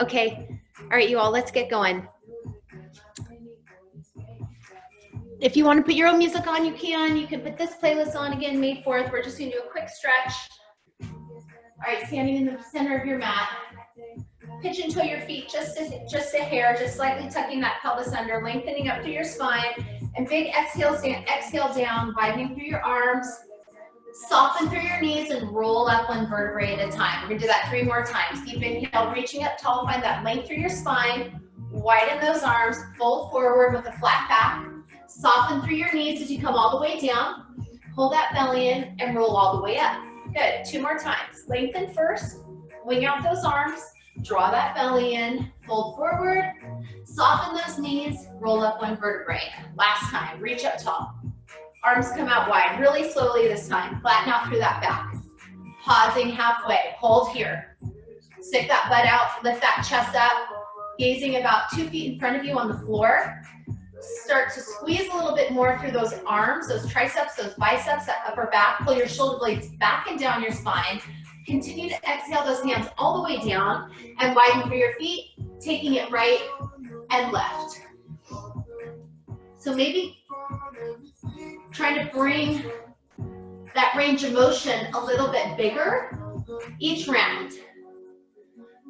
Okay. All right, you all, let's get going. If you want to put your own music on, you can. You can put this playlist on again, May 4th. We're just going to do a quick stretch. All right, standing in the center of your mat. Pitch and toe your feet just a hair, just slightly tucking that pelvis under, lengthening up through your spine. And big exhale down, widening through your arms. Soften through your knees and roll up one vertebrae at a time. We're going to do that 3 more times. Deep inhale, reaching up tall, find that length through your spine. Widen those arms, fold forward with a flat back. Soften through your knees as you come all the way down. Pull that belly in and roll all the way up. Good. 2 more times. Lengthen first. Wing out those arms. Draw that belly in. Fold forward. Soften those knees. Roll up one vertebrae. Last time. Reach up tall. Arms come out wide. Really slowly this time. Flatten out through that back. Pausing halfway. Hold here. Stick that butt out. Lift that chest up. Gazing about 2 feet in front of you on the floor. Start to squeeze a little bit more through those arms, those triceps, those biceps, that upper back. Pull your shoulder blades back and down your spine. Continue to exhale those hands all the way down and widen through your feet, taking it right and left. So maybe trying to bring that range of motion a little bit bigger each round.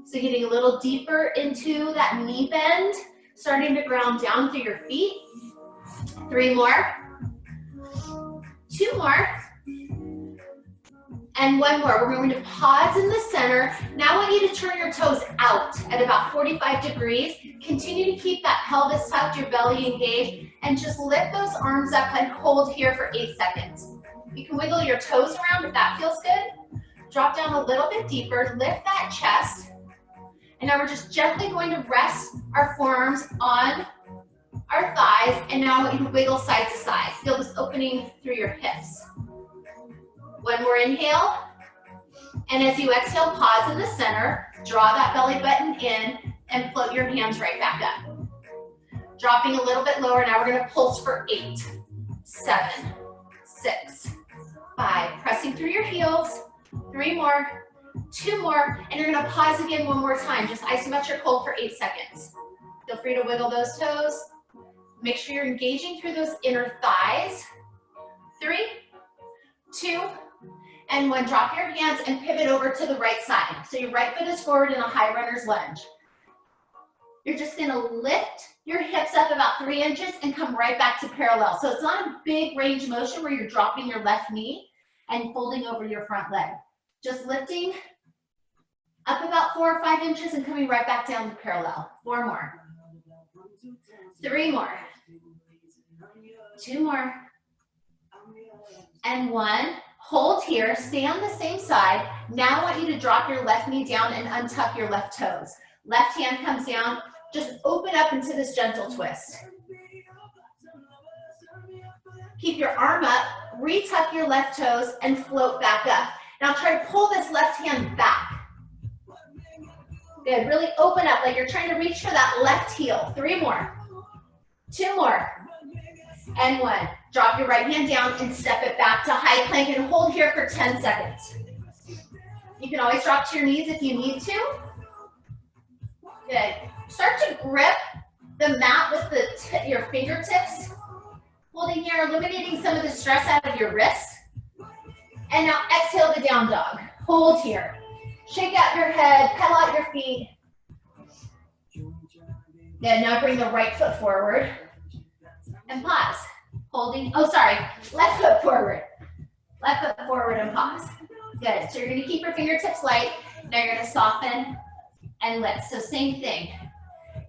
So getting a little deeper into that knee bend. Starting to ground down through your feet. 3 more. 2 more. And 1 more. We're going to pause in the center. Now I want you to turn your toes out at about 45 degrees. Continue to keep that pelvis tucked, your belly engaged, and just lift those arms up and hold here for 8 seconds. You can wiggle your toes around if that feels good. Drop down a little bit deeper. Lift that chest. And now we're just gently going to rest our forearms on our thighs. And now I want you to wiggle side to side. Feel this opening through your hips. 1 more inhale. And as you exhale, pause in the center. Draw that belly button in and float your hands right back up. Dropping a little bit lower. Now we're going to pulse for 8, 7, 6, 5. Pressing through your heels. 3 more. 2 more, and you're going to pause again 1 more time. Just isometric hold for 8 seconds. Feel free to wiggle those toes. Make sure you're engaging through those inner thighs. 3, 2, and 1. Drop your hands and pivot over to the right side. So your right foot is forward in a high runner's lunge. You're just going to lift your hips up about 3 inches and come right back to parallel. So it's not a big range of motion where you're dropping your left knee and folding over your front leg. Just lifting up about 4 or 5 inches and coming right back down to parallel. 4 more. 3 more. 2 more. And 1. Hold here. Stay on the same side. Now I want you to drop your left knee down and untuck your left toes. Left hand comes down. Just open up into this gentle twist. Keep your arm up. Retuck your left toes and float back up. Now try to pull this left hand back. Good, really open up like you're trying to reach for that left heel. 3 more, 2 more, and 1. Drop your right hand down and step it back to high plank and hold here for 10 seconds. You can always drop to your knees if you need to. Good. Start to grip the mat with your fingertips. Holding here, eliminating some of the stress out of your wrists. And now exhale the down dog. Hold here. Shake out your head, pedal out your feet. Good, now bring the right foot forward. And pause. Holding, left foot forward. Left foot forward and pause. Good, so you're gonna keep your fingertips light. Now you're gonna soften and lift. So same thing.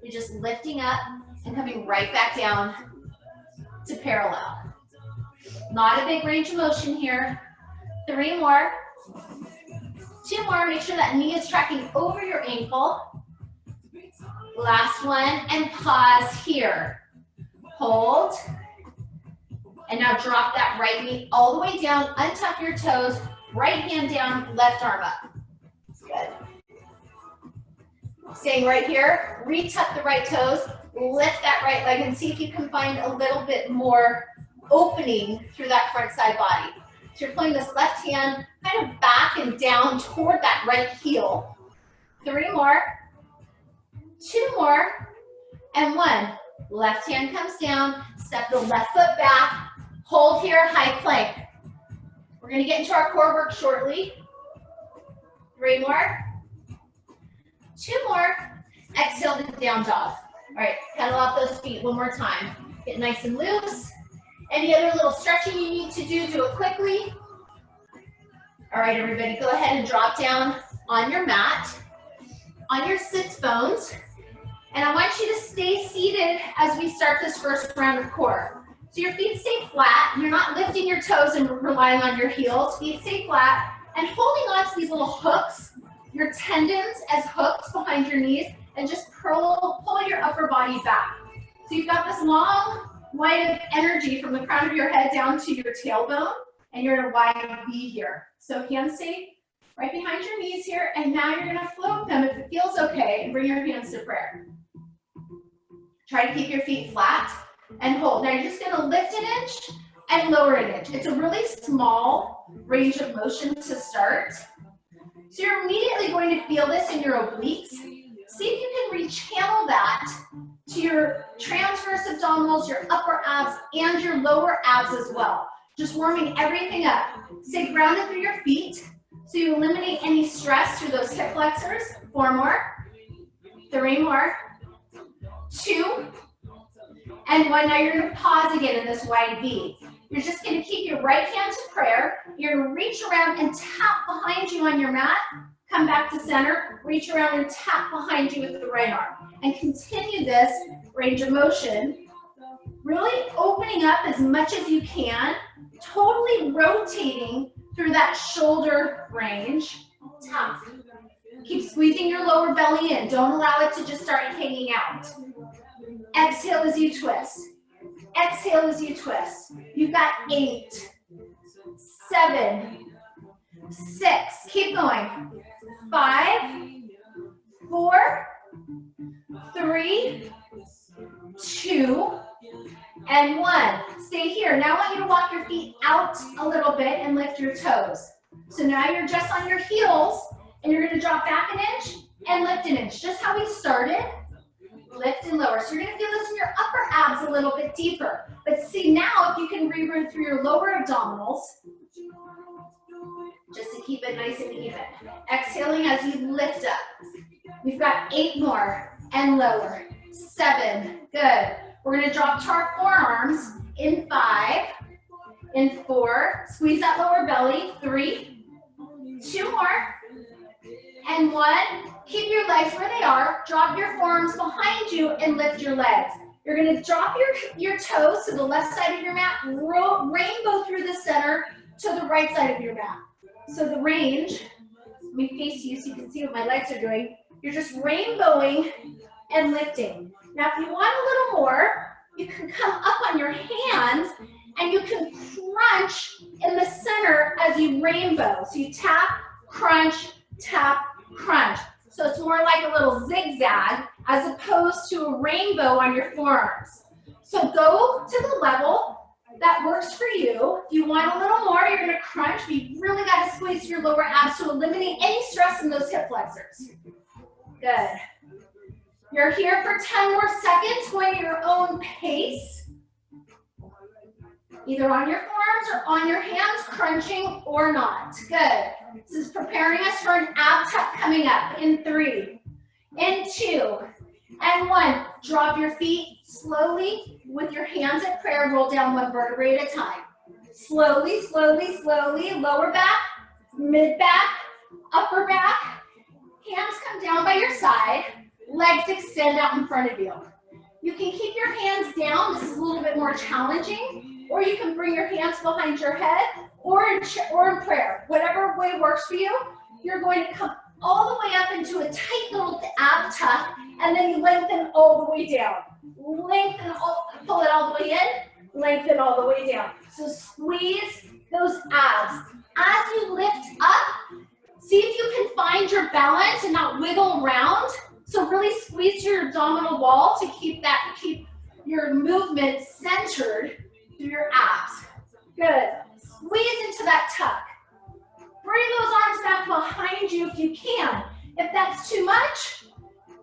You're just lifting up and coming right back down to parallel. Not a big range of motion here. 3 more, 2 more. Make sure that knee is tracking over your ankle. Last one, and pause here. Hold. And now drop that right knee all the way down. Untuck your toes. Right hand down, left arm up. Good. Staying right here. Retuck the right toes. Lift that right leg and see if you can find a little bit more opening through that front side body. So you're pulling this left hand kind of back and down toward that right heel. 3 more, 2 more, and 1. Left hand comes down, step the left foot back, hold here, high plank. We're gonna get into our core work shortly. 3 more, 2 more, exhale to down dog. All right, pedal off those feet one more time. Get nice and loose. Any other little stretching you need to do it quickly. All right, everybody, go ahead and drop down on your mat, on your sits bones. And I want you to stay seated as we start this first round of core. So your feet stay flat. You're not lifting your toes and relying on your heels. Feet stay flat. And holding on to these little hooks, your tendons as hooks behind your knees, and just pull your upper body back. So you've got this long line of energy from the crown of your head down to your tailbone, and you're in a wide V here. So hands stay right behind your knees here, and now you're gonna float them if it feels okay, and bring your hands to prayer. Try to keep your feet flat and hold. Now you're just gonna lift an inch and lower an inch. It's a really small range of motion to start. So you're immediately going to feel this in your obliques. See if you can rechannel that to your transverse abdominals, your upper abs, and your lower abs as well. Just warming everything up. Stay grounded through your feet so you eliminate any stress through those hip flexors. 4 more, 3 more, 2, and 1. Now you're gonna pause again in this wide V. You're just gonna keep your right hand to prayer. You're gonna reach around and tap behind you on your mat. Come back to center, reach around and tap behind you with the right arm. And continue this range of motion, really opening up as much as you can, totally rotating through that shoulder range. Tap. Keep squeezing your lower belly in. Don't allow it to just start hanging out. Exhale as you twist. Exhale as you twist. You've got 8, 7, 6. Keep going. 5, 4, 3, 2, and 1. Stay here. Now I want you to walk your feet out a little bit and lift your toes. So now you're just on your heels, and you're going to drop back an inch and lift an inch. Just how we started. Lift and lower. So you're going to feel this in your upper abs a little bit deeper. But see now if you can reroute through your lower abdominals, just to keep it nice and even. Exhaling as you lift up. We've got 8 more and lower. 7. Good. We're going to drop to our forearms in 5, in 4. Squeeze that lower belly. 3, 2 more, and 1. Keep your legs where they are. Drop your forearms behind you and lift your legs. You're going to drop your toes to the left side of your mat, rainbow through the center to the right side of your mat. So the range, let me face you so you can see what my legs are doing. You're just rainbowing and lifting. Now if you want a little more, you can come up on your hands and you can crunch in the center as you rainbow. So you tap, crunch, tap, crunch. So it's more like a little zigzag as opposed to a rainbow on your forearms. So go to the level that works for you. If you want a little more, you're gonna crunch, but you really gotta squeeze your lower abs to eliminate any stress in those hip flexors. Good. You're here for 10 more seconds, going at your own pace. Either on your forearms or on your hands, crunching or not. Good. This is preparing us for an ab tuck coming up in 3, in 2, and 1. Drop your feet slowly with your hands at prayer. Roll down 1 vertebrae at a time. Slowly, slowly, slowly. Lower back, mid back, upper back. Hands come down by your side. Legs extend out in front of you. You can keep your hands down. This is a little bit more challenging. Or you can bring your hands behind your head or in prayer. Whatever way works for you. You're going to come all the way up into a tight little ab tuck, and then you lengthen all the way down. Lengthen, pull it all the way in, lengthen all the way down. So squeeze those abs. As you lift up, see if you can find your balance and not wiggle around. So really squeeze your abdominal wall to keep your movement centered through your abs. Good. Squeeze into that tuck. Bring those arms back behind you if you can. If that's too much,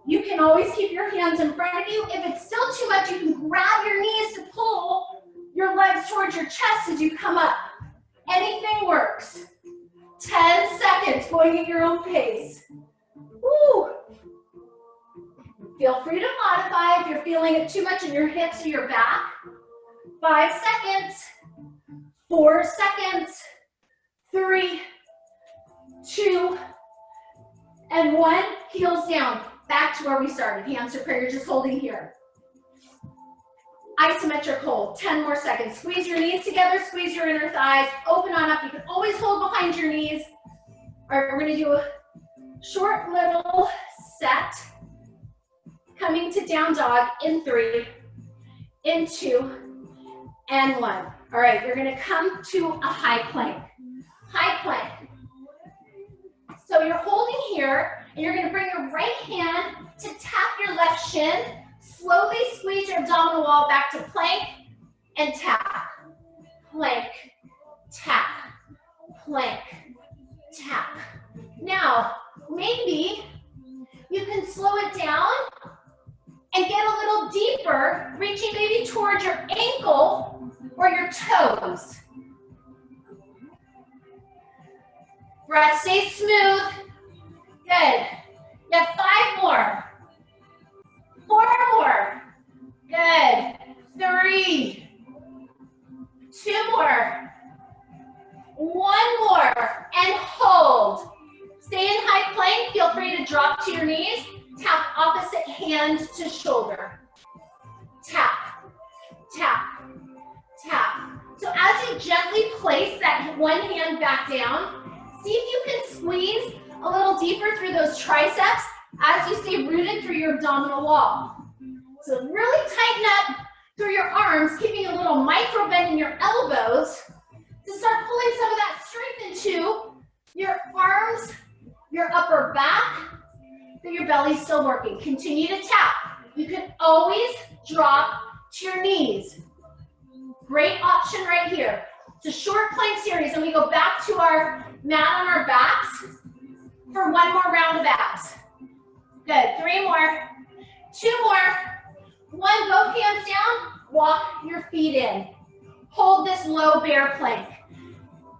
You can always keep your hands in front of you. If it's still too much, you can grab your knees to pull your legs towards your chest as you come up. Anything works. 10 seconds, going at your own pace. Woo. Feel free to modify if you're feeling it too much in your hips or your back. 5 seconds, 4 seconds, 3, 2, and 1. Heels down, back to where we started. Hands to prayer, just holding here. Isometric hold, 10 more seconds. Squeeze your knees together, squeeze your inner thighs, open on up. You can always hold behind your knees. All right, we're gonna do a short little set. Coming to down dog in 3, in 2, and 1. All right, you're gonna come to a high plank. High plank. So you're holding here, and you're gonna bring your right hand to tap your left shin. Slowly squeeze your abdominal wall back to plank and tap. Plank, tap, plank, tap. Now, maybe you can slow it down and get a little deeper, reaching maybe towards your ankle or your toes. Breath stays smooth. Good. You have 5 more. 4 more. Good. 3. 2 more. 1 more. And hold. Stay in high plank. Feel free to drop to your knees. Tap opposite hand to shoulder. Tap, tap, tap. So as you gently place that one hand back down, see if you can squeeze a little deeper through those triceps as you stay rooted through your abdominal wall. So really tighten up through your arms, keeping a little micro bend in your elbows to start pulling some of that strength into your arms, your upper back, but your belly's still working. Continue to tap. You can always drop to your knees. Great option right here. It's a short plank series, and we go back to our mat on our backs for 1 more round of abs. Good. 3 more. 2 more. 1. Both hands down. Walk your feet in. Hold this low bear plank.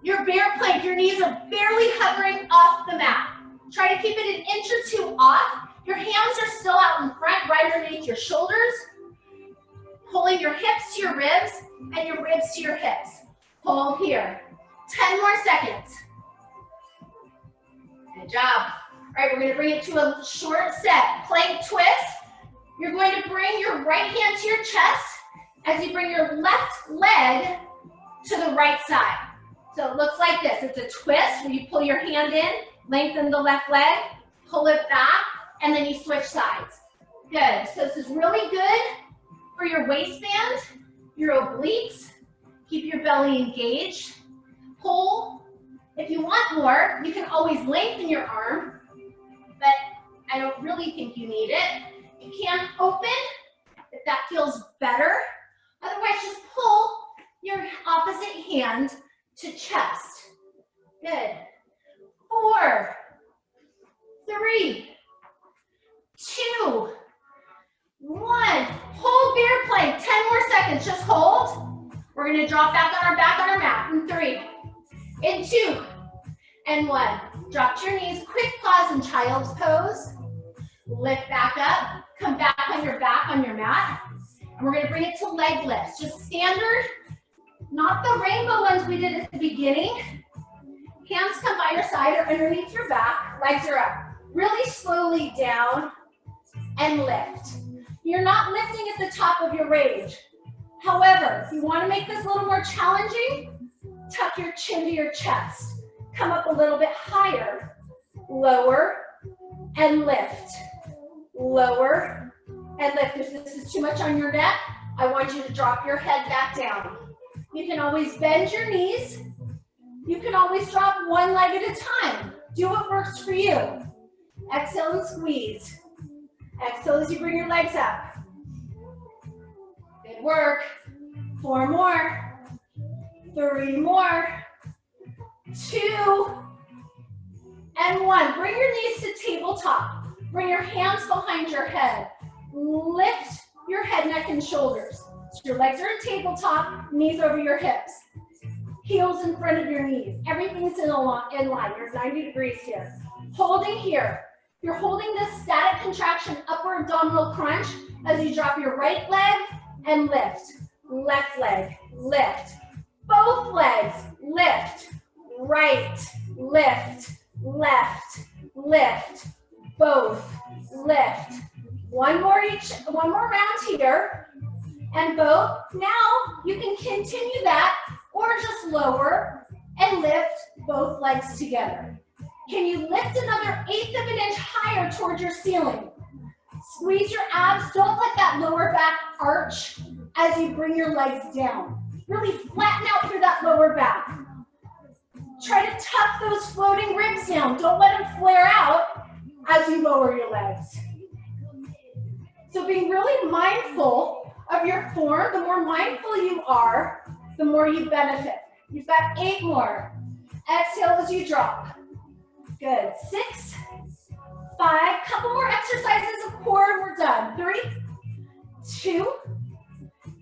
Your bear plank, your knees are barely hovering off the mat. Try to keep it an inch or 2 off. Your hands are still out in front, right underneath your shoulders. Pulling your hips to your ribs and your ribs to your hips. Hold here. 10 more seconds. Good job. All right, we're going to bring it to a short set. Plank twist. You're going to bring your right hand to your chest as you bring your left leg to the right side. So it looks like this. It's a twist where you pull your hand in, lengthen the left leg, pull it back, and then you switch sides. Good. So this is really good for your waistband, your obliques. Keep your belly engaged. Pull. If you want more, you can always lengthen your arm, but I don't really think you need it. You can open if that feels better. Otherwise, just pull your opposite hand to chest. Good. 4, 3, 2, 1. Hold bear plank. 10 more seconds. Just hold. We're going to drop back on our mat in 3, in 2, and 1. Drop to your knees. Quick pause in child's pose. Lift back up. Come back on your mat. And we're going to bring it to leg lifts. Just standard, not the rainbow ones we did at the beginning. Hands come by your side or underneath your back. Legs are up. Really slowly down and lift. You're not lifting at the top of your range. However, if you want to make this a little more challenging, tuck your chin to your chest. Come up a little bit higher. Lower and lift. Lower and lift. If this is too much on your neck, I want you to drop your head back down. You can always bend your knees. You can always drop one leg at a time. Do what works for you. Exhale and squeeze. Exhale as you bring your legs up. Good work. 4 more. 3 more. 2 and 1. Bring your knees to tabletop. Bring your hands behind your head. Lift your head, neck, and shoulders. So your legs are in tabletop, knees over your hips. Heels in front of your knees. Everything's in line. You're 90 degrees here. Holding here. You're holding this static contraction, upper abdominal crunch, as you drop your right leg and lift. Left leg, lift. Both legs, lift. Right, lift. Left, lift. Both, lift. One more round here. And both. Now you can continue that or just lower and lift both legs together. Can you lift another 1/8 of an inch higher towards your ceiling? Squeeze your abs. Don't let that lower back arch as you bring your legs down. Really flatten out through that lower back. Try to tuck those floating ribs down. Don't let them flare out as you lower your legs. So being really mindful of your form, the more mindful you are, the more you benefit. You've got 8 more. Exhale as you drop. Good. 6, 5, couple more exercises of core and we're done. 3, 2,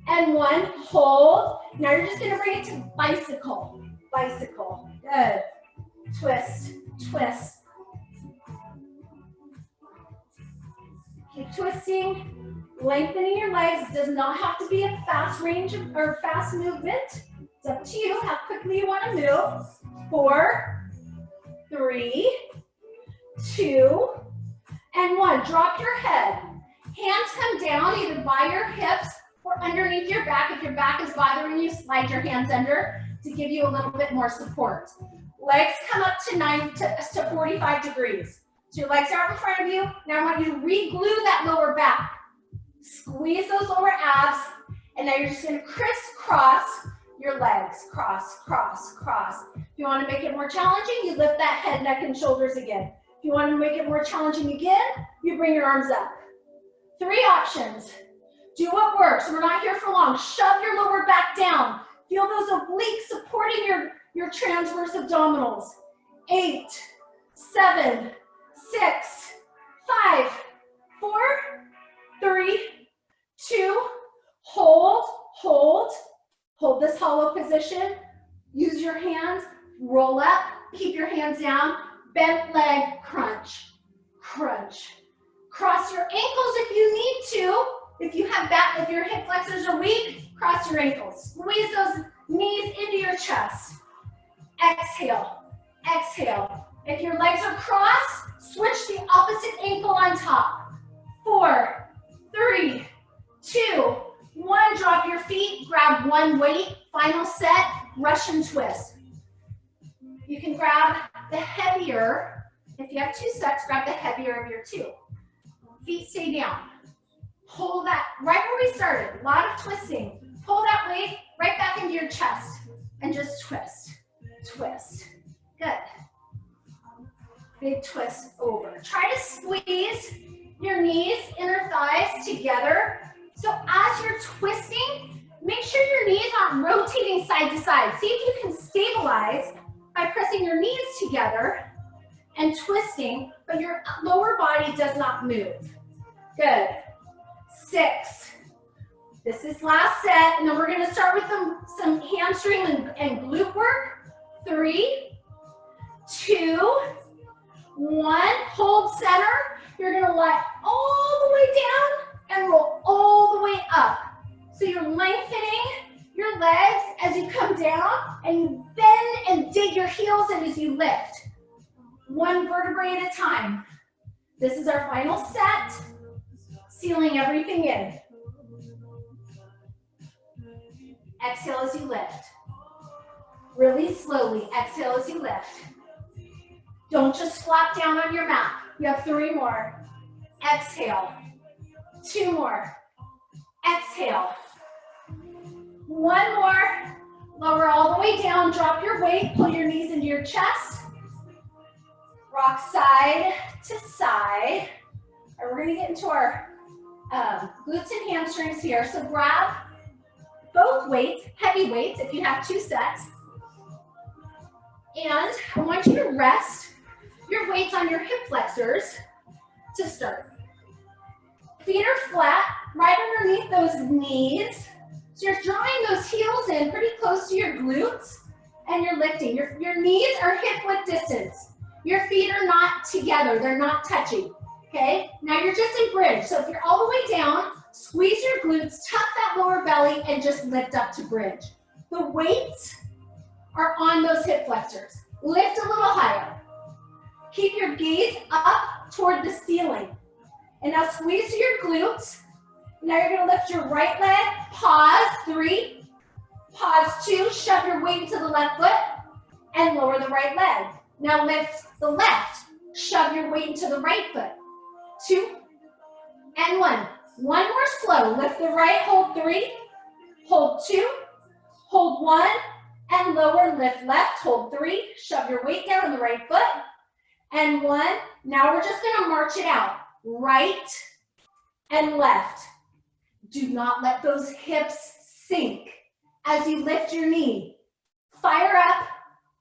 and 1. Hold. Now you're just gonna bring it to bicycle. Bicycle. Good. Twist, twist. Keep twisting, lengthening your legs. It does not have to be a fast range or fast movement. It's up to you how quickly you want to move. 4, 3, 2, and 1. Drop your head. Hands come down either by your hips or underneath your back. If your back is bothering you, slide your hands under to give you a little bit more support. Legs come up to 45 degrees. So your legs are up in front of you. Now I want you to re-glue that lower back. Squeeze those lower abs, and now you're just gonna crisscross your legs. Cross, cross, cross. If you wanna make it more challenging, you lift that head, neck, and shoulders again. If you wanna make it more challenging again, you bring your arms up. 3 options. Do what works. We're not here for long. Shove your lower back down. Feel those obliques supporting your transverse abdominals. 8, 7, 6, 5, 4, 3, 2, hold, hold. Hold this hollow position. Use your hands, roll up, keep your hands down, bent leg, crunch, crunch. Cross your ankles if you need to. If your hip flexors are weak, cross your ankles. Squeeze those knees into your chest. Exhale, exhale. If your legs are crossed, switch the opposite ankle on top. 4, 3, 2, 1. Drop your feet, grab 1 weight. Final set, Russian twist. You can grab the heavier. If you have 2 sets, grab the heavier of your 2. Feet stay down. Hold that right where we started. A lot of twisting. Pull that weight right back into your chest and just twist, twist. Good. Big twist over. Try to squeeze your knees, inner thighs together. So as you're twisting, make sure your knees aren't rotating side to side. See if you can stabilize by pressing your knees together and twisting, but your lower body does not move. Good. 6. This is last set, and then we're gonna start with some hamstring and glute work. 3, 2, 1. Hold center. You're gonna lie all the way down and roll all the way up. So you're lengthening your legs as you come down, and you bend and dig your heels in as you lift. 1 vertebrae at a time. This is our final set, sealing everything in. Exhale as you lift. Really slowly, exhale as you lift. Don't just flop down on your mat. You have 3 more. Exhale. 2 more. Exhale. 1 more. Lower all the way down. Drop your weight. Pull your knees into your chest. Rock side to side. All right, we're going to get into our glutes and hamstrings here. So grab both weights, heavy weights, if you have 2 sets. And I want you to rest your weights on your hip flexors to start. Feet are flat, right underneath those knees. So you're drawing those heels in pretty close to your glutes, and you're lifting. Your knees are hip width distance. Your feet are not together, they're not touching, okay? Now you're just in bridge. So if you're all the way down, squeeze your glutes, tuck that lower belly, and just lift up to bridge. The weights are on those hip flexors. Lift a little higher. Keep your gaze up toward the ceiling. And now squeeze to your glutes. Now you're gonna lift your right leg, pause, 3, pause 2, shove your weight into the left foot, and lower the right leg. Now lift the left, shove your weight into the right foot, 2, and 1. One more slow, lift the right, hold 3, hold 2, hold 1, and lower, lift left, hold 3, shove your weight down on the right foot, and 1. Now we're just gonna march it out, right and left. Do not let those hips sink as you lift your knee. Fire up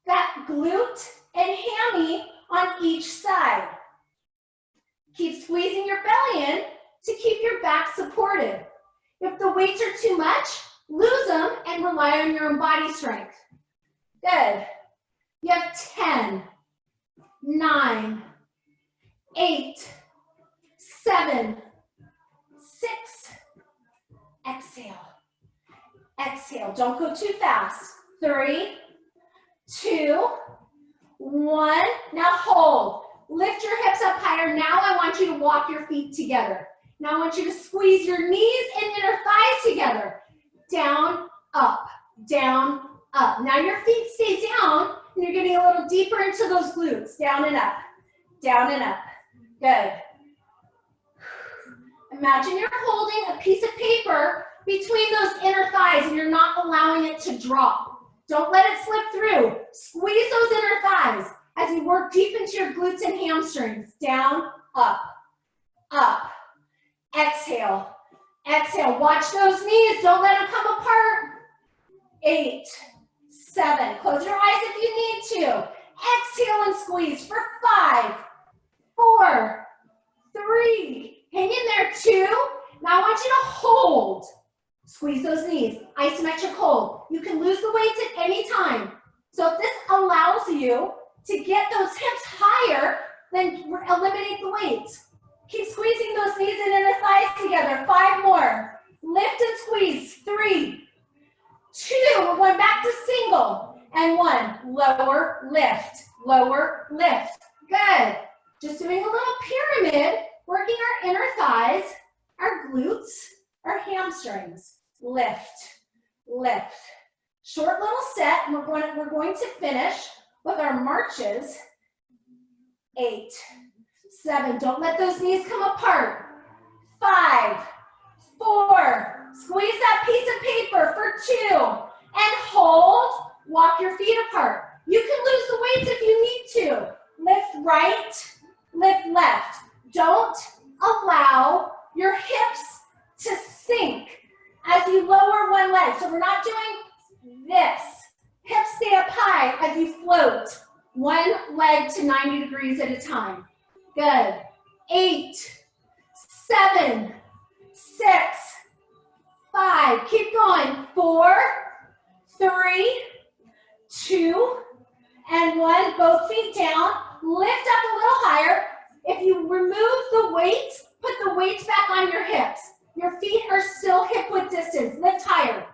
that glute and hammy on each side. Keep squeezing your belly in to keep your back supported. If the weights are too much, lose them and rely on your own body strength. Good. You have 10, 9, 8, 7, 6. Exhale. Exhale. Don't go too fast. 3, 2, 1. Now hold. Lift your hips up higher. Now I want you to walk your feet together. Now I want you to squeeze your knees and inner thighs together. Down, up, down, up. Now your feet stay down and you're getting a little deeper into those glutes. Down and up, down and up. Good. Imagine you're holding a piece of paper between those inner thighs and you're not allowing it to drop. Don't let it slip through. Squeeze those inner thighs as you work deep into your glutes and hamstrings. Down, up, up. Exhale, exhale. Watch those knees. Don't let them come apart. 8, 7. Close your eyes if you need to. Exhale and squeeze for 5, 4, 3. Hang in there, 2. Now I want you to hold. Squeeze those knees. Isometric hold. You can lose the weights at any time. So if this allows you to get those hips higher, then eliminate the weights. Keep squeezing those knees and inner thighs together. 5 more. Lift and squeeze. 3, 2. We're going back to single. And 1. Lower, lift. Lower, lift. Good. Just doing a little pyramid, working our inner thighs, our glutes, our hamstrings. Lift, lift. Short little set, and we're going to finish with our marches. 8, 7. Don't let those knees come apart. 5, 4. Squeeze that piece of paper for 2. And hold. Walk your feet apart. You can lose the weights if you need to. Lift right, lift left. Don't allow your hips to sink as you lower one leg. So we're not doing this. Hips stay up high as you float one leg to 90 degrees at a time. Good. 8, 7, 6, 5. Keep going. 4, 3, 2, and 1. Both feet down. Lift up a little higher. If you remove the weights, put the weights back on your hips. Your feet are still hip width distance. Lift higher.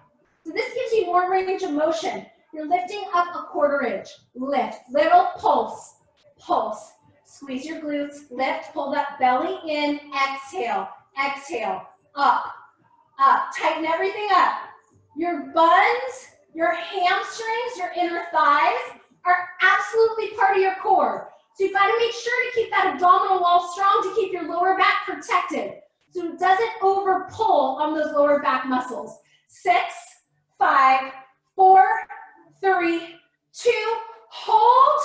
So this gives you more range of motion. You're lifting up a 1/4 inch. Lift. Little pulse. Pulse. Squeeze your glutes. Lift. Pull that belly in. Exhale. Exhale. Up. Up. Tighten everything up. Your buns, your hamstrings, your inner thighs are absolutely part of your core. So you've got to make sure to keep that abdominal wall strong to keep your lower back protected, so it doesn't over pull on those lower back muscles. 6, 5, 4, 3, 2, hold.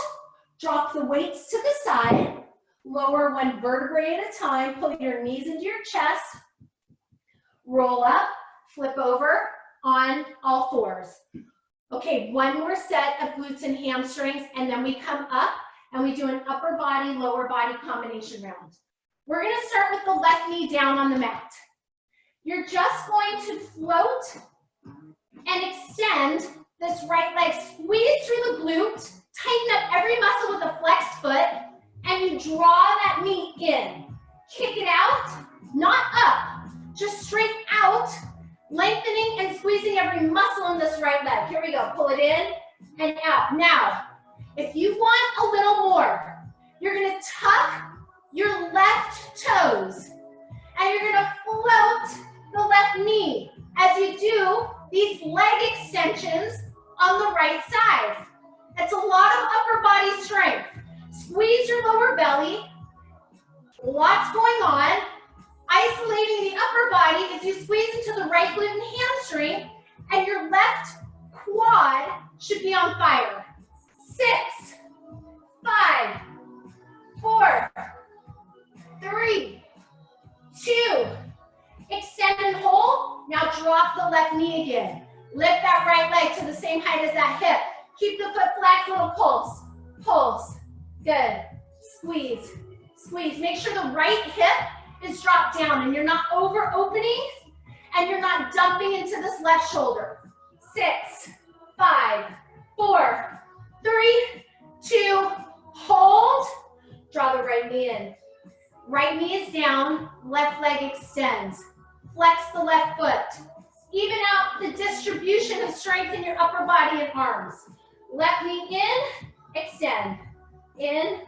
Drop the weights to the side. Lower one vertebrae at a time. Pull your knees into your chest. Roll up, flip over on all 4s. Okay, one more set of glutes and hamstrings, and then we come up and we do an upper body, lower body combination round. We're going to start with the left knee down on the mat. You're just going to float and extend this right leg. Squeeze through the glute, tighten up every muscle with a flexed foot, and you draw that knee in. Kick it out, not up, just straight out, lengthening and squeezing every muscle in this right leg. Here we go, pull it in and out. Now, if you want a little more, you're gonna tuck your left toes, and you're gonna float the left knee as you do these leg extensions on the right side. That's a lot of upper body strength. Squeeze your lower belly. Lots going on. Isolating the upper body as you squeeze into the right glute and hamstring, and your left quad should be on fire. 6, 5, 4, 3, 2, extend and hold. Now drop the left knee again. Lift that right leg to the same height as that hip. Keep the foot flat, little pulse. Pulse. Good. Squeeze. Squeeze. Make sure the right hip is dropped down and you're not over opening and you're not dumping into this left shoulder. 6, 5, 4, 3, 2, hold. Draw the right knee in. Right knee is down, left leg extends. Flex the left foot. Even out the distribution of strength in your upper body and arms. Left knee in, extend. In.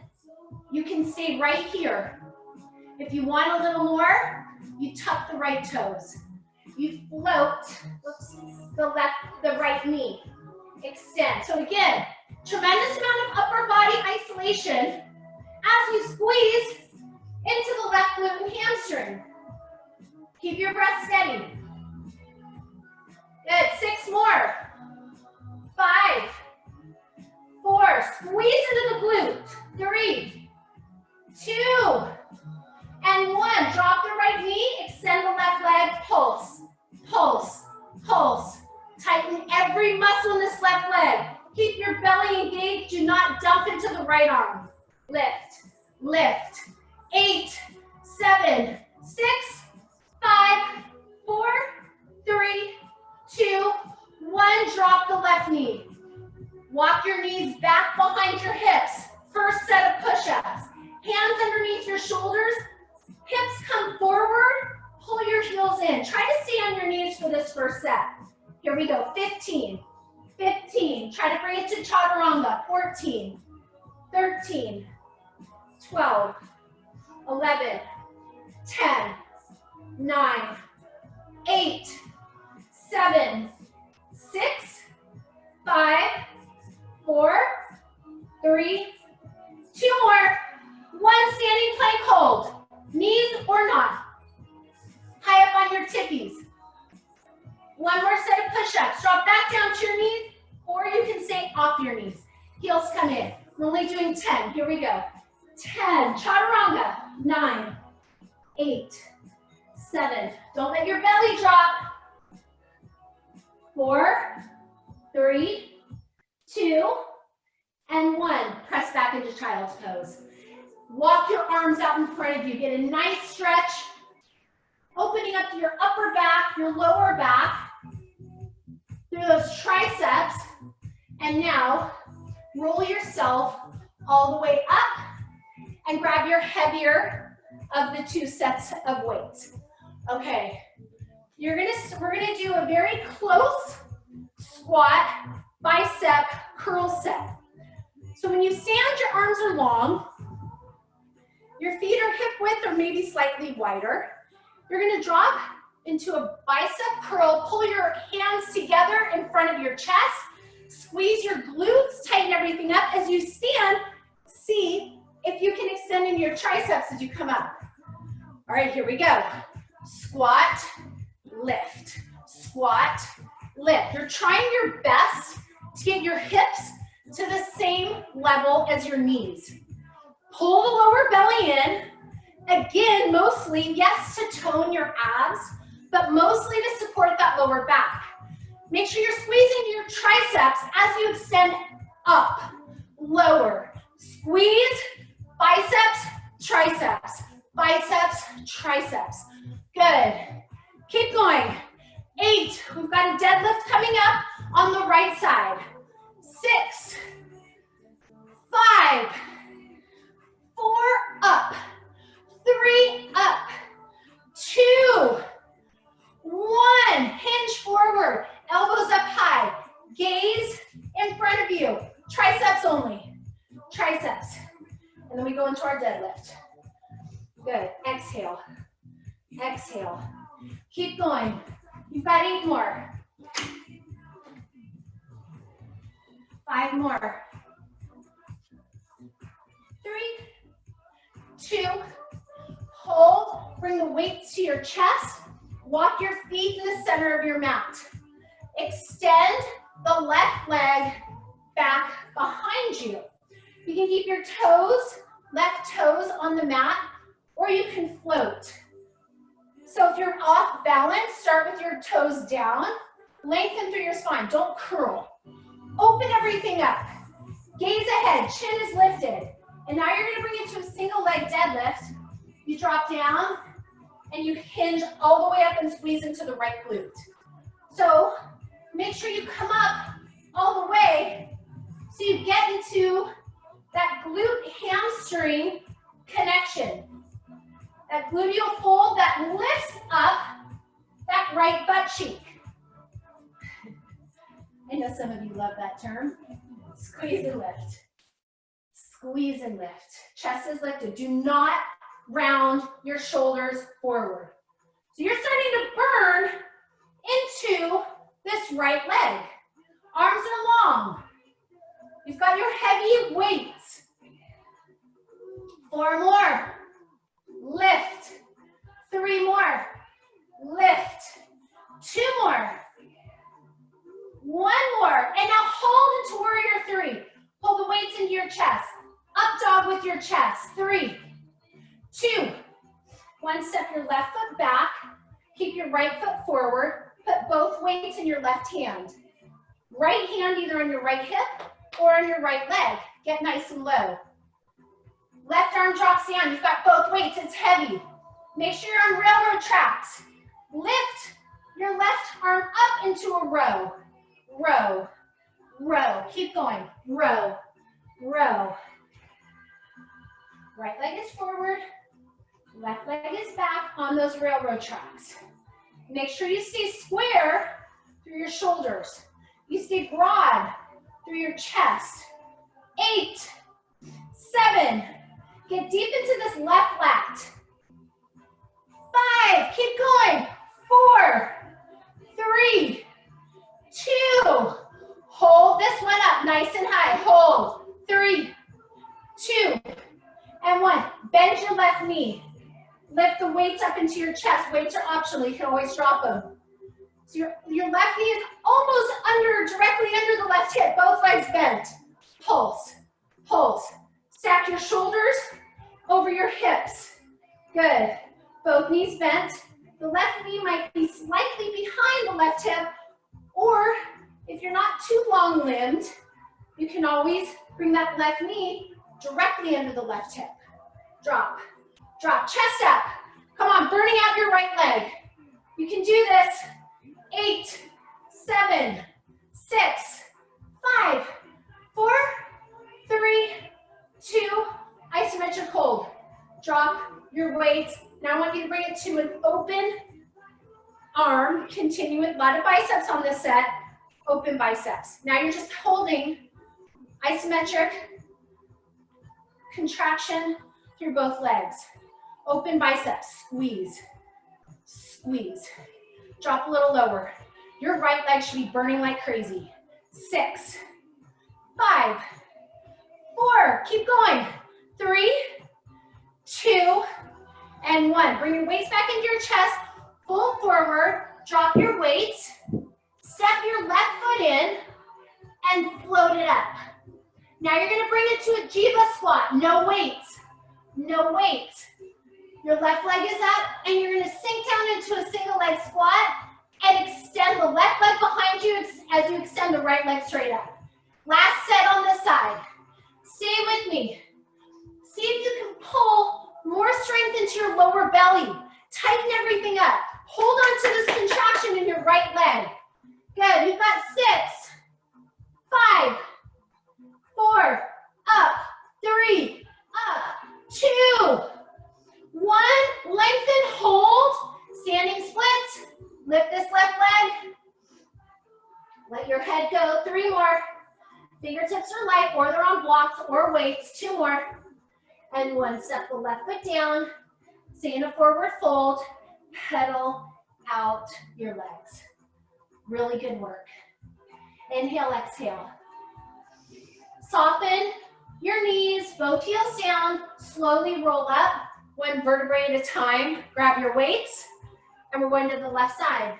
You can stay right here. If you want a little more, you tuck the right toes. You float the right knee. Extend. So again, tremendous amount of upper body isolation as you squeeze into the left glute and hamstring. Keep your breath steady. Good. 6 more. 5, 4. Squeeze into the glute. 3, 2, and 1. Drop the right knee. Extend the left leg. Pulse. Pulse. Pulse. Tighten every muscle in this left leg. Keep your belly engaged. Do not dump into the right arm. Lift. Lift. 8, 7, 6, 5, 4, 3, 2, 1. Drop the left knee. Walk your knees back behind your hips. First set of push-ups. Hands underneath your shoulders. Hips come forward. Pull your heels in. Try to stay on your knees for this first set. Here we go. 15, 15. Try to bring it to chaturanga. 14, 13, 12, 11, 10, 9, 8, 7, 6, 5, 4, 3, 2 more. 1 standing plank hold. Knees or not. High up on your tippies. 1 more set of push-ups. Drop back down to your knees, or you can stay off your knees. Heels come in. We're only doing 10. Here we go. 10. Chaturanga. 9, 8, 7. Don't let your belly drop. 4, 3, 2, and 1. Press back into child's pose. Walk your arms out in front of you. Get a nice stretch. Opening up to your upper back, your lower back, through those triceps. And now, roll yourself all the way up and grab your heavier of the 2 sets of weights. Okay, we're gonna do a very close squat, bicep, curl set. So when you stand, your arms are long. Your feet are hip width or maybe slightly wider. You're gonna drop into a bicep curl. Pull your hands together in front of your chest. Squeeze your glutes, tighten everything up. As you stand, see if you can extend in your triceps as you come up. All right, here we go. Squat, lift, squat, lift. You're trying your best to get your hips to the same level as your knees. Pull the lower belly in. Again, mostly, yes, to tone your abs, but mostly to support that lower back. Make sure you're squeezing your triceps as you extend up, lower. Squeeze, biceps, triceps. biceps, triceps. Good. Keep going. 8. We've got a deadlift coming up on the right side. 6, 5, 4, up. 3, up. 2, 1. Hinge forward. Elbows up high. Gaze in front of you. Triceps only. Triceps. And then we go into our deadlift. Good. Exhale. Exhale. Keep going. You've got 8 more. 5 more. 3, 2, hold. Bring the weights to your chest. Walk your feet in the center of your mat. Extend the left leg back behind you. You can keep your toes, left toes on the mat, or you can float. So if you're off balance, start with your toes down. Lengthen through your spine. Don't curl. Open everything up. Gaze ahead. Chin is lifted. And now you're going to bring it to a single leg deadlift. You drop down and you hinge all the way up and squeeze into the right glute. So make sure you come up all the way so you get into that glute hamstring connection. That gluteal fold that lifts up that right butt cheek. I know some of you love that term. Squeeze and lift. Squeeze and lift. Chest is lifted. Do not round your shoulders forward. So you're starting to burn into this right leg. Arms are long. You've got your heavy weights. 4 more. Lift. 3 more. Lift. 2 more. 1 more. And now hold into warrior 3. Pull the weights into your chest. Up dog with your chest. 3, 2. 1, step your left foot back. Keep your right foot forward. Put both weights in your left hand. Right hand either on your right hip or on your right leg. Get nice and low. Left arm drops down. You've got both weights. It's heavy. Make sure you're on railroad tracks. Lift your left arm up into a row. Row. Row. Keep going. Row. Row. Right leg is forward. Left leg is back on those railroad tracks. Make sure you stay square through your shoulders. You stay broad through your chest. 8, 7. Get deep into this left lat. 5. Keep going. 4, 3, 2. Hold this one up nice and high. Hold. 3, 2, and 1. Bend your left knee. Lift the weights up into your chest. Weights are optional. You can always drop them. So your left knee is almost directly under the left hip. Both legs bent. Pulse. Pulse. Stack your shoulders over your hips. Good. Both knees bent. The left knee might be slightly behind the left hip, or if you're not too long-limbed, you can always bring that left knee directly under the left hip. Drop. Drop. Chest up. Come on, burning out your right leg. You can do this. 8, 7, 6, 5, 4, 3, 2, isometric hold. Drop your weight. Now I want you to bring it to an open arm. Continue with a lot of biceps on this set. Open biceps. Now you're just holding isometric contraction through both legs. Open biceps. Squeeze. Squeeze. Drop a little lower. Your right leg should be burning like crazy. 6, 5, 4. Keep going. 3, 2, and 1. Bring your weights back into your chest. Pull forward. Drop your weights. Step your left foot in and float it up. Now you're going to bring it to a jiva squat. No weights. No weights. Your left leg is up, and you're going to sink down into a single leg squat and extend the left leg behind you as you extend the right leg straight up. Last set on this side. Stay with me. See if you can pull More strength into your lower belly. Tighten everything up. Hold on to this contraction in your right leg. Good, you've got 6, 5, 4, up, 3, up, 2, 1. Lengthen, hold, standing splits. Lift this left leg. Let your head go. 3 more. Fingertips are light, or they're on blocks or weights. 2 more. And 1. Step the left foot down. Stay in a forward fold. Pedal out your legs. Really good work. Inhale, exhale. Soften your knees, both heels down. Slowly roll up, 1 vertebrae at a time. Grab your weights, and we're going to the left side.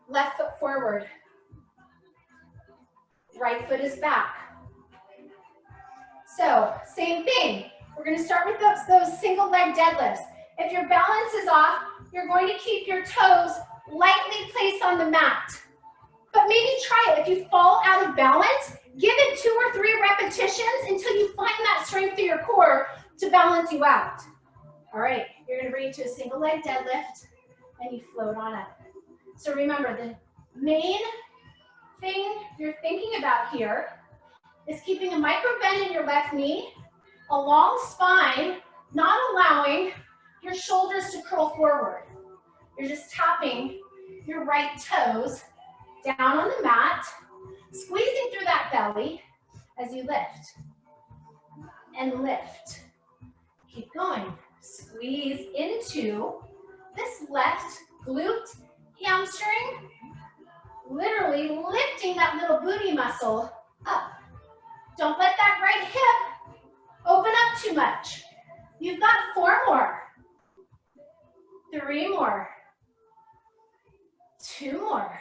Left foot forward. Right foot is back. So, same thing. We're going to start with those single leg deadlifts. If your balance is off, you're going to keep your toes lightly placed on the mat. But maybe try it. If you fall out of balance, give it 2 or 3 repetitions until you find that strength through your core to balance you out. All right, you're going to bring it to a single leg deadlift, and you float on up. So remember, the main thing you're thinking about here is keeping a micro bend in your left knee, a long spine, not allowing your shoulders to curl forward. You're just tapping your right toes down on the mat, squeezing through that belly as you lift. And lift. Keep going. Squeeze into this left glute, hamstring, literally lifting that little booty muscle up. Don't let that right hip open up too much. You've got 4 more. 3 more. 2 more.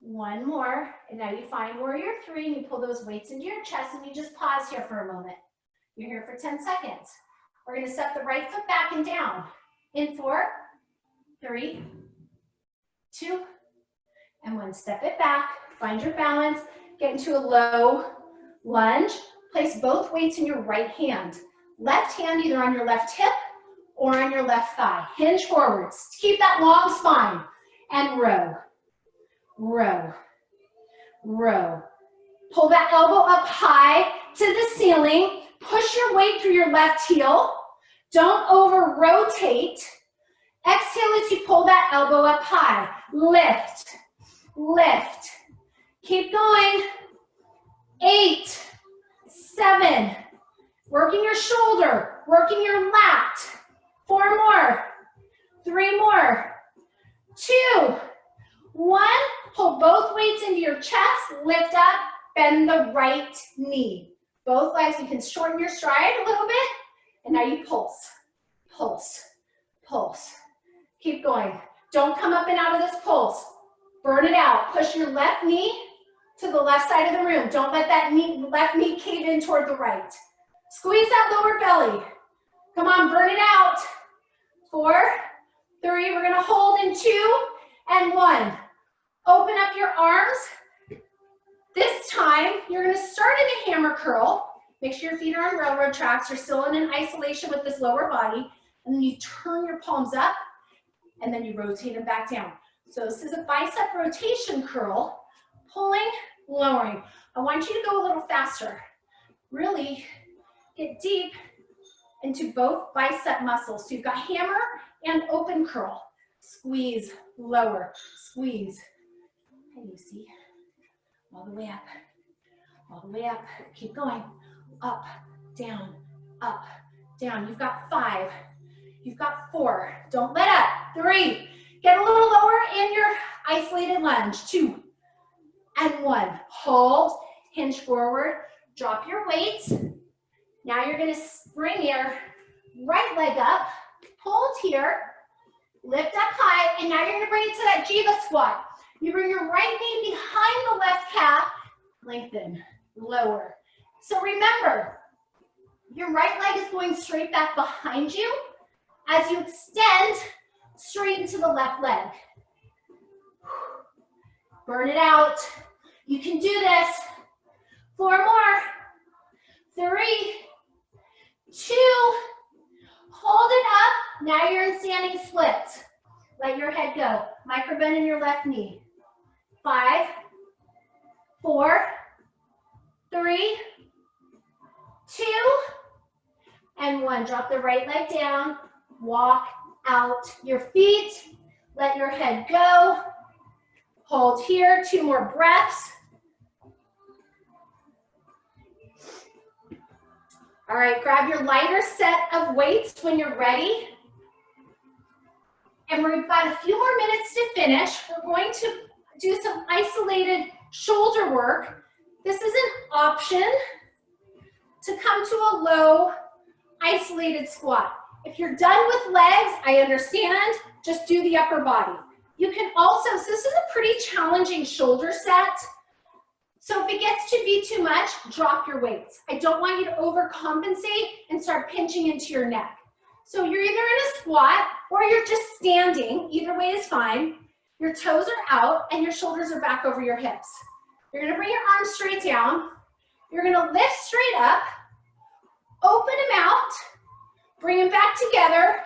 1 more. And now you find warrior 3 and you pull those weights into your chest and you just pause here for a moment. You're here for 10 seconds. We're going to step the right foot back and down. In 4, 3, 2, and 1. Step it back. Find your balance. Get into a low lunge. Place both weights in your right hand. Left hand either on your left hip or on your left thigh. Hinge forwards. Keep that long spine. And row. Row. Row. Pull that elbow up high to the ceiling. Push your weight through your left heel. Don't over rotate. Exhale as you pull that elbow up high. Lift. Lift. Keep going. 8, 7. Working your shoulder. Working your lat. 4 more. 3 more. 2, 1. Pull both weights into your chest. Lift up. Bend the right knee. Both legs, you can shorten your stride a little bit. And now you pulse. Pulse. Pulse. Keep going. Don't come up and out of this pulse. Burn it out. Push your left knee to the left side of the room. Don't let that left knee cave in toward the right. Squeeze that lower belly. Come on, burn it out. 4, 3, we're gonna hold in 2 and 1. Open up your arms. This time, you're gonna start in a hammer curl. Make sure your feet are on railroad tracks. You're still in an isolation with this lower body. And then you turn your palms up, and then you rotate them back down. So this is a bicep rotation curl. Pulling, lowering. I want you to go a little faster. Really get deep into both bicep muscles. So you've got hammer and open curl. Squeeze, lower, squeeze. And you see, all the way up, all the way up. Keep going. Up, down, up, down. You've got 5. You've got 4. Don't let up. 3. Get a little lower in your isolated lunge. 2 and 1. Hold, hinge forward, drop your weights. Now you're going to bring your right leg up, hold here, lift up high, and now you're going to bring it to that Jiva squat. You bring your right knee behind the left calf, lengthen, lower. So remember, your right leg is going straight back behind you as you extend straight into the left leg. Burn it out. You can do this. 4 more. 3, 2, hold it up. Now you're in standing splits. Let your head go. Micro bend in your left knee. 5, 4, 3, 2, and 1. Drop the right leg down. Walk out your feet. Let your head go. Hold here. 2 more breaths. All right, grab your lighter set of weights when you're ready. And we've got a few more minutes to finish. We're going to do some isolated shoulder work. This is an option to come to a low isolated squat. If you're done with legs, I understand, just do the upper body. You can also, so this is a pretty challenging shoulder set. So if it gets to be too much, drop your weights. I don't want you to overcompensate and start pinching into your neck. So you're either in a squat or you're just standing. Either way is fine. Your toes are out and your shoulders are back over your hips. You're gonna bring your arms straight down. You're gonna lift straight up, open them out, bring them back together,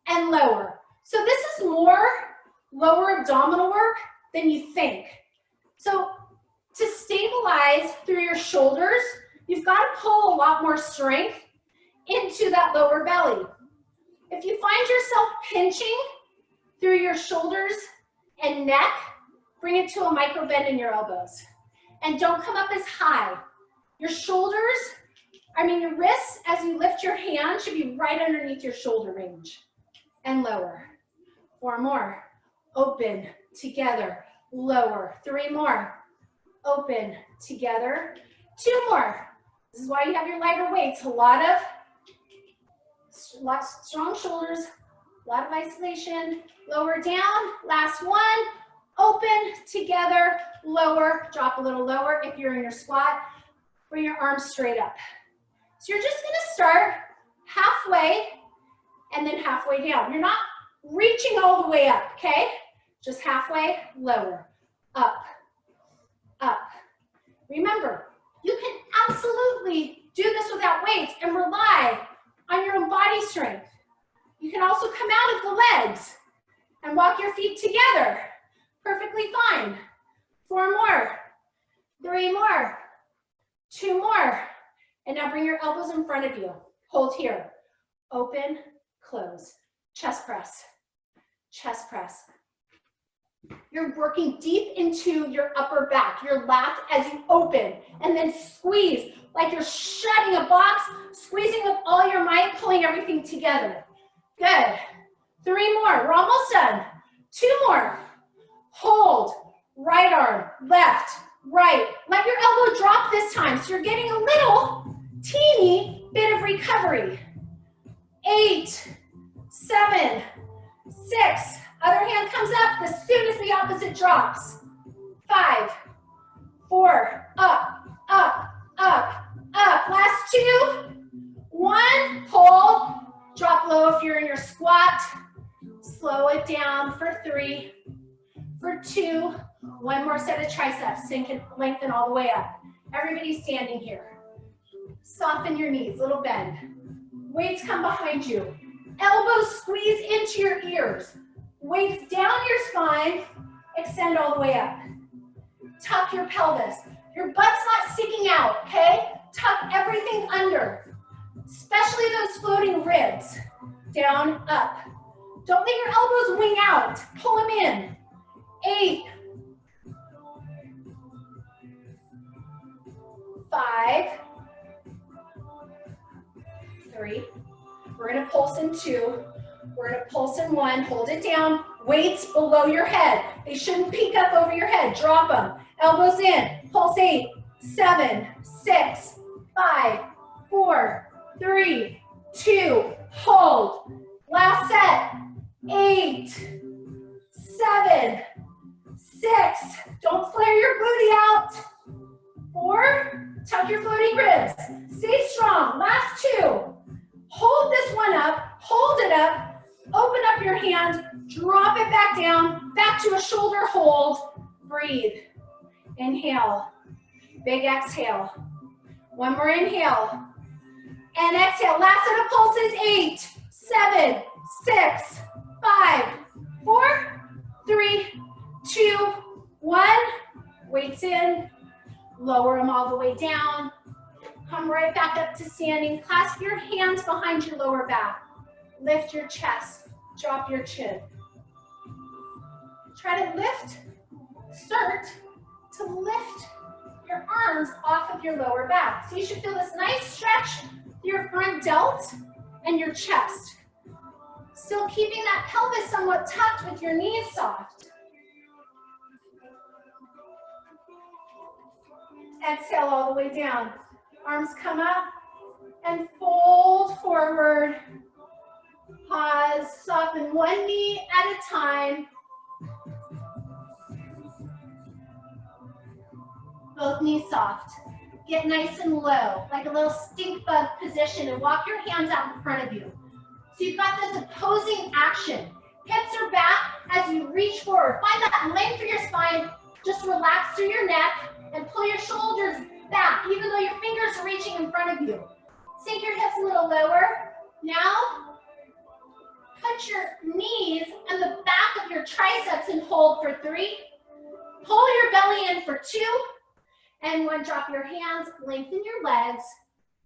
and lower. So this is more lower abdominal work than you think. So to stabilize through your shoulders, you've got to pull a lot more strength into that lower belly. If you find yourself pinching through your shoulders and neck, bring it to a micro bend in your elbows. And don't come up as high. Your your wrists, as you lift your hand, should be right underneath your shoulder range. And lower. 4 more. Open, together, lower. 3 more. Open, together. 2 more. This is why you have your lighter weights. A lot of strong shoulders, a lot of isolation. Lower down. Last 1. Open, together, lower. Drop a little lower if you're in your squat. Bring your arms straight up. So you're just going to start halfway and then halfway down. You're not reaching all the way up, okay? Just halfway, lower, up, up. Remember, you can absolutely do this without weights and rely on your own body strength. You can also come out of the legs and walk your feet together. Perfectly fine. 4 more, 3 more, 2 more. And now bring your elbows in front of you. Hold here. Open, close. Chest press, chest press. You're working deep into your upper back, your lats as you open, and then squeeze like you're shutting a box, squeezing with all your might, pulling everything together. Good. 3 more. We're almost done. 2 more. Hold. Right arm, left, right. Let your elbow drop this time, so you're getting a little teeny bit of recovery. 8, 7, 6. Other hand comes up as soon as the opposite drops. 5, 4, up, up, up, up. Last 2, 1, hold. Drop low if you're in your squat. Slow it down for 3, for 2. 1 more set of triceps, sink and lengthen all the way up. Everybody standing here. Soften your knees, little bend. Weights come behind you. Elbows squeeze into your ears. Weights down your spine, extend all the way up. Tuck your pelvis. Your butt's not sticking out, okay? Tuck everything under, especially those floating ribs. Down, up. Don't let your elbows wing out. Pull them in. 8, 5, 3. We're going to pulse in 2. We're going to pulse in 1. Hold it down. Weights below your head. They shouldn't peek up over your head. Drop them. Elbows in. Pulse 8, 7, 6, 5, 4, 3, 2. Hold. Last set. 8, 7, 6. Don't flare your booty out. 4. Tuck your floating ribs. Stay strong. Last 2. Hold this one up. Hold it up. Open up your hand. Drop it back down. Back to a shoulder hold. Breathe. Inhale. Big exhale. 1 more inhale. And exhale. Last set of pulses. 8, 7, 6, 5, 4, 3, 2, 1. Weights in. Lower them all the way down. Come right back up to standing. Clasp your hands behind your lower back. Lift your chest. Drop your chin. Try to start to lift your arms off of your lower back. So you should feel this nice stretch through your front delt and your chest. Still keeping that pelvis somewhat tucked with your knees soft. Exhale all the way down. Arms come up and fold forward. Pause, soften one knee at a time. Both knees soft. Get nice and low, like a little stink bug position, and walk your hands out in front of you. So you've got this opposing action. Hips are back as you reach forward. Find that length through your spine. Just relax through your neck and pull your shoulders back, even though your fingers are reaching in front of you. Sink your hips a little lower. Now, put your knees on the back of your triceps and hold for 3. Pull your belly in for 2. And 1, drop your hands, lengthen your legs,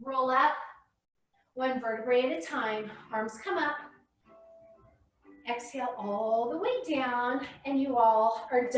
roll up, 1 vertebrae at a time, arms come up, exhale all the way down, and you all are done.